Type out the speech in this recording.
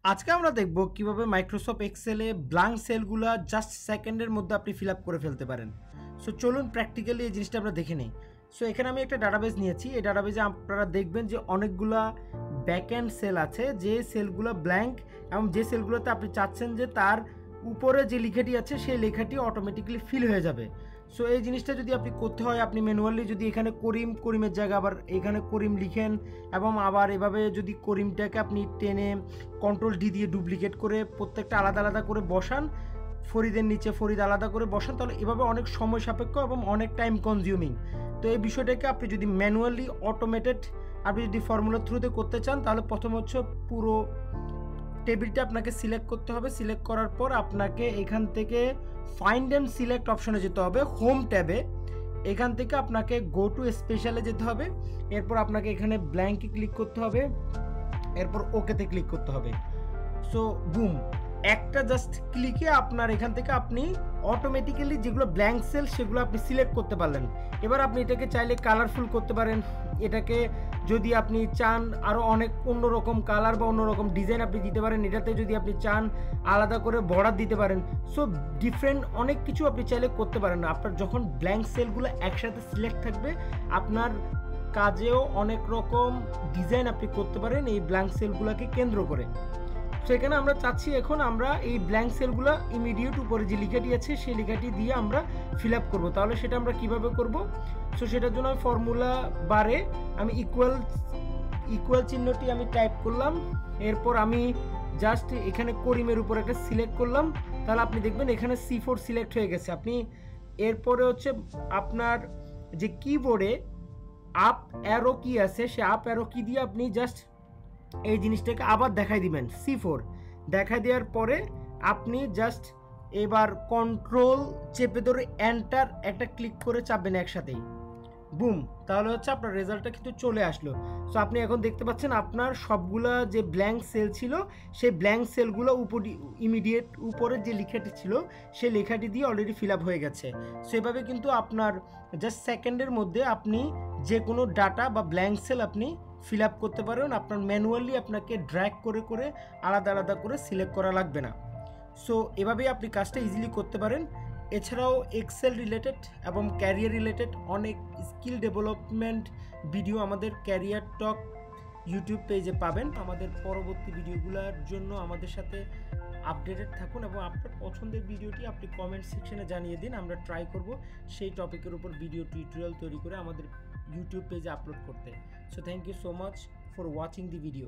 আজকে আমরা দেখব কিভাবে মাইক্রোসফট এক্সেলে ব্ল্যাঙ্ক সেলগুলো জাস্ট সেকেন্ডের মধ্যে আপনি ফিল আপ করে ফেলতে পারেন। সো চলুন প্র্যাকটিক্যালি এই জিনিসটা আমরা দেখে নিই। সো এখানে আমি একটা ডাটাবেস নিয়েছি। এই ডাটাবেসে আপনারা দেখবেন যে অনেকগুলা ব্যাকএন্ড সেল আছে, যে সেলগুলো ব্ল্যাঙ্ক এবং যে সেলগুলোতে আপনি চাচ্ছেন যে তার উপরে যে লেখাটি আছে সেই লেখাটি অটোমেটিক্যালি ফিল হয়ে যাবে। সো এই জিনিসটা যদি আপনি করতে হয়, আপনি ম্যানুয়ালি যদি এখানে করিমের জায়গা আবার এখানে করিম লিখেন এবং আবার এভাবে যদি করিমটাকে আপনি টেনে কন্ট্রোল ডি দিয়ে ডুপ্লিকেট করে প্রত্যেকটা আলাদা আলাদা করে বসান, ফরিদের নিচে ফরিদ আলাদা করে বসান, তাহলে এভাবে অনেক সময় সাপেক্ষ এবং অনেক টাইম কনজিউমিং। তো এই বিষয়টাকে আপনি যদি ম্যানুয়ালি অটোমেটেড আপনি যদি ফর্মুলার থ্রুতে করতে চান, তাহলে প্রথম হচ্ছে পুরো টেবিলটা আপনাকে সিলেক্ট করতে হবে। সিলেক্ট করার পর আপনাকে এখান থেকে ফাইন্ড অ্যান্ড সিলেক্ট অপশনে যেতে হবে, হোম ট্যাবে। এখান থেকে আপনাকে গো টু স্পেশালে যেতে হবে। এরপর আপনাকে এখানে ব্ল্যাঙ্কে ক্লিক করতে হবে, এরপর ওকেতে ক্লিক করতে হবে। সো বুম, একটা জাস্ট ক্লিকে আপনার এখান থেকে আপনি অটোমেটিক্যালি যেগুলো ব্ল্যাঙ্ক সেল সেগুলো আপনি সিলেক্ট করতে পারলেন। এবার আপনি এটাকে চাইলে কালারফুল করতে পারেন। এটাকে যদি আপনি চান আরও অনেক অন্যরকম কালার বা অন্যরকম ডিজাইন আপনি দিতে পারেন। এটাতে যদি আপনি চান আলাদা করে বর্ডার দিতে পারেন। সো ডিফারেন্ট অনেক কিছু আপনি চাইলে করতে পারেন। আপনার যখন ব্ল্যাঙ্ক সেলগুলো একসাথে সিলেক্ট থাকবে, আপনার কাজেও অনেক রকম ডিজাইন আপনি করতে পারেন এই ব্ল্যাঙ্ক সেলগুলোকে কেন্দ্র করে। সেখানে আমরা চাচ্ছি এখন আমরা এই ব্ল্যাঙ্ক সেলগুলো ইমিডিয়েট উপরে যে লেখাটি আছে সেই লেখাটি দিয়ে আমরা ফিল আপ করবো। তাহলে সেটা আমরা কিভাবে করব? সো সেটার জন্য আমি ফর্মুলা বারে আমি ইকুয়াল চিহ্নটি আমি টাইপ করলাম। এরপর আমি জাস্ট এখানে করিমের উপর একটা সিলেক্ট করলাম। তাহলে আপনি দেখবেন এখানে C4 সিলেক্ট হয়ে গেছে। আপনি এরপরে হচ্ছে আপনার যে কিবোর্ডে আপ অ্যারো কি আছে, সে আপ অ্যারো কি দিয়ে আপনি জাস্ট এই জিনিসটাকে আবার দেখাই দিবেন। C4 দেখাই দেওয়ার পরে আপনি জাস্ট এবার কন্ট্রোল চেপে ধরে এন্টার একটা ক্লিক করে চাপবেন একসাথেই, বুম। তাহলে হচ্ছে আপনার রেজাল্টটা কিন্তু চলে আসলো। সো আপনি এখন দেখতে পাচ্ছেন আপনার সবগুলা যে ব্ল্যাঙ্ক সেল ছিল সেই ব্ল্যাঙ্ক সেলগুলো ইমিডিয়েট উপরে যে লেখাটি ছিল সেই লেখাটি দিয়ে অলরেডি ফিল আপ হয়ে গেছে। সো এভাবে কিন্তু আপনার জাস্ট সেকেন্ডের মধ্যে আপনি যে কোনো ডাটা বা ব্ল্যাঙ্ক সেল আপনি ফিল আপ করতে পারেন। আপনার ম্যানুয়ালি আপনাকে ড্র্যাগ করে করে আলাদা আলাদা করে সিলেক্ট করা লাগবে না। সো এভাবেই আপনি কাজটা ইজিলি করতে পারেন। এছাড়াও এক্সেল রিলেটেড এবং ক্যারিয়ার রিলেটেড অনেক স্কিল ডেভেলপমেন্ট ভিডিও আমাদের ক্যারিয়ার টক ইউটিউব পেজে পাবেন। আমাদের পরবর্তী ভিডিওগুলোর জন্য আমাদের সাথে আপডেটেড থাকুন এবং আপনার পছন্দের ভিডিওটি আপনি কমেন্ট সেকশনে জানিয়ে দিন। আমরা ট্রাই করব সেই টপিকের উপর ভিডিও টিউটোরিয়াল তৈরি করে আমাদের ইউটিউব পেজে আপলোড করতে। So thank you so much for watching the video.